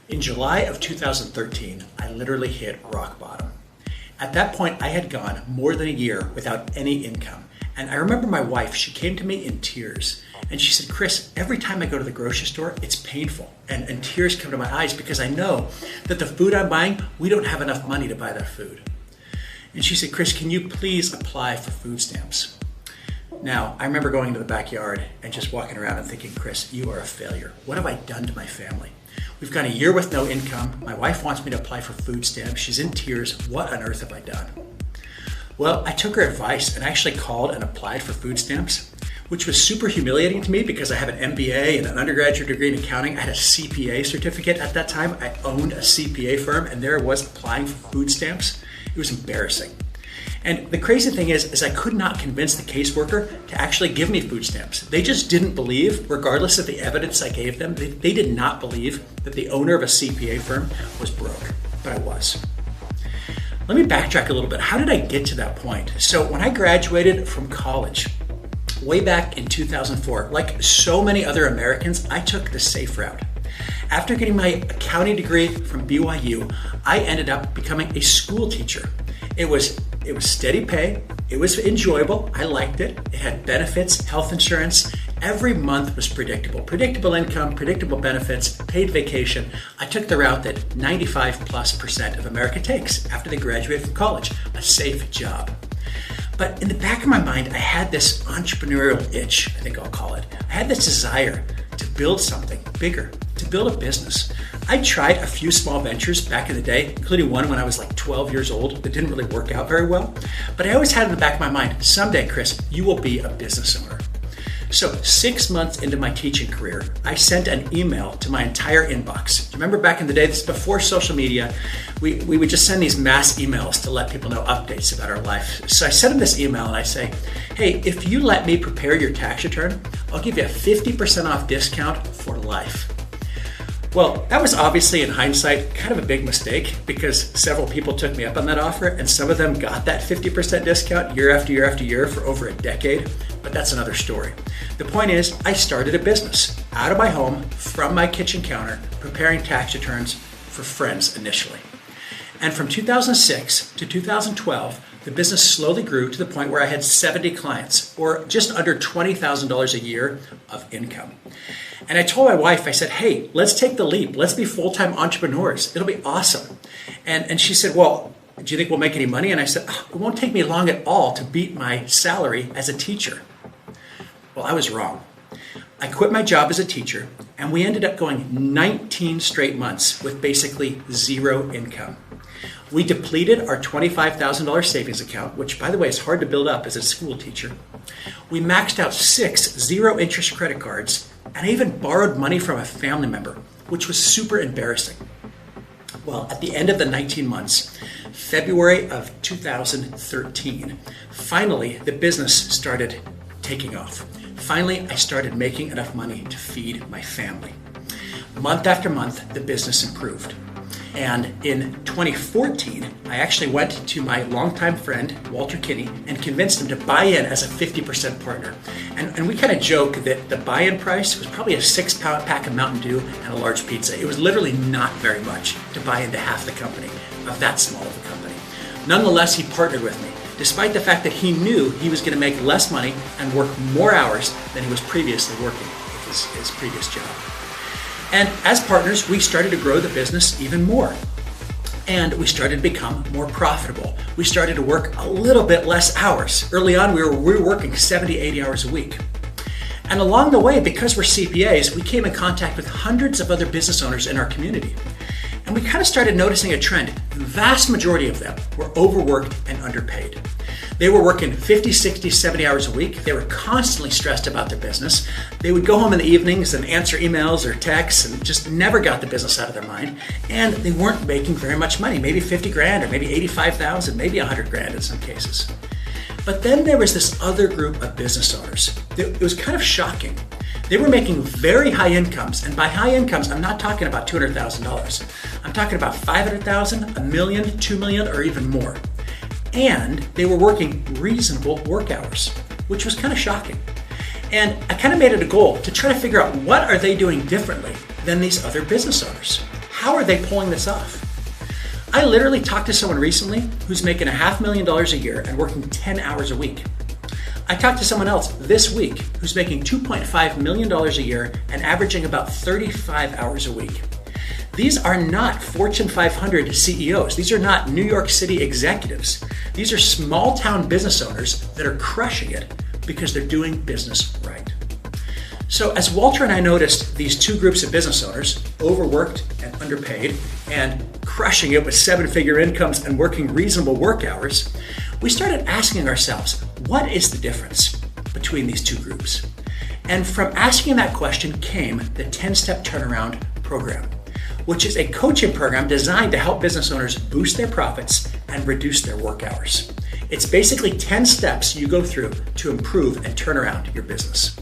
In July of 2013, I literally hit rock bottom. At that point, I had gone more than a year without any income. And I remember my wife, she came to me in tears. And she said, Chris, every time I go to the grocery store, it's painful. And tears come to my eyes because I know that the food I'm buying, we don't have enough money to buy that food. And she said, Chris, can you please apply for food stamps? Now, I remember going into the backyard and just walking around and thinking, Chris, you are a failure. What have I done to my family? We've gone a year with no income. My wife wants me to apply for food stamps. She's in tears. What on earth have I done? Well, I took her advice and actually called and applied for food stamps, which was super humiliating to me because I have an MBA and an undergraduate degree in accounting. I had a CPA certificate at that time. I owned a CPA firm, and there I was applying for food stamps. It was embarrassing. And the crazy thing is I could not convince the caseworker to actually give me food stamps. They just didn't believe, regardless of the evidence I gave them, they did not believe that the owner of a CPA firm was broke, but I was. Let me backtrack a little bit. How did I get to that point? So when I graduated from college, way back in 2004, like so many other Americans, I took the safe route. After getting my accounting degree from BYU, I ended up becoming a school teacher. It was steady pay. It was enjoyable. I liked it. It had benefits, health insurance. Every month was predictable. Predictable income, predictable benefits, paid vacation. I took the route that 95+% of America takes after they graduate from college, a safe job. But in the back of my mind, I had this entrepreneurial itch, I think I'll call it. I had this desire to build something bigger, to build a business. I tried a few small ventures back in the day, including one when I was like 12 years old that didn't really work out very well. But I always had in the back of my mind, someday, Chris, you will be a business owner. So 6 months into my teaching career, I sent an email to my entire inbox. Remember back in the day, this is before social media, we would just send these mass emails to let people know updates about our life. So I sent them this email and I say, hey, if you let me prepare your tax return, I'll give you a 50% off discount for life. Well, that was obviously in hindsight kind of a big mistake because several people took me up on that offer and some of them got that 50% discount year after year after year for over a decade, but that's another story. The point is, I started a business out of my home, from my kitchen counter, preparing tax returns for friends initially. And from 2006 to 2012, the business slowly grew to the point where I had 70 clients, or just under $20,000 a year of income. And I told my wife, I said, hey, let's take the leap. Let's be full-time entrepreneurs. It'll be awesome. And she said, well, do you think we'll make any money? And I said, it won't take me long at all to beat my salary as a teacher. Well, I was wrong. I quit my job as a teacher, and we ended up going 19 straight months with basically zero income. We depleted our $25,000 savings account, which, by the way, is hard to build up as a school teacher. We maxed out 6 zero-interest credit cards, and I even borrowed money from a family member, which was super embarrassing. Well, at the end of the 19 months, February of 2013, finally, the business started taking off. Finally, I started making enough money to feed my family. Month after month, the business improved. And in 2014, I actually went to my longtime friend, Walter Kinney, and convinced him to buy in as a 50% partner. And we kind of joke that the buy-in price was probably a 6-pound pack of Mountain Dew and a large pizza. It was literally not very much to buy into half the company, of that small of a company. Nonetheless, he partnered with me, despite the fact that he knew he was going to make less money and work more hours than he was previously working with his previous job. And as partners, we started to grow the business even more. And we started to become more profitable. We started to work a little bit less hours. Early on, we were working 70, 80 hours a week. And along the way, because we're CPAs, we came in contact with hundreds of other business owners in our community. And we kind of started noticing a trend. The vast majority of them were overworked and underpaid. They were working 50, 60, 70 hours a week. They were constantly stressed about their business. They would go home in the evenings and answer emails or texts and just never got the business out of their mind. And they weren't making very much money, maybe 50 grand or maybe 85,000, maybe 100 grand in some cases. But then there was this other group of business owners. It was kind of shocking. They were making very high incomes, and by high incomes, I'm not talking about $200,000. I'm talking about $500,000, $1 million, $2 million, or even more. And they were working reasonable work hours, which was kind of shocking. And I kind of made it a goal to try to figure out what are they doing differently than these other business owners. How are they pulling this off? I literally talked to someone recently who's making $500,000 a year and working 10 hours a week. I talked to someone else this week who's making $2.5 million a year and averaging about 35 hours a week. These are not Fortune 500 CEOs. These are not New York City executives. These are small town business owners that are crushing it because they're doing business right. So as Walter and I noticed these two groups of business owners, overworked and underpaid, and crushing it with seven-figure incomes and working reasonable work hours, we started asking ourselves, what is the difference between these two groups? And from asking that question came the 10-Step Turnaround Program, which is a coaching program designed to help business owners boost their profits and reduce their work hours. It's basically 10 steps you go through to improve and turn around your business.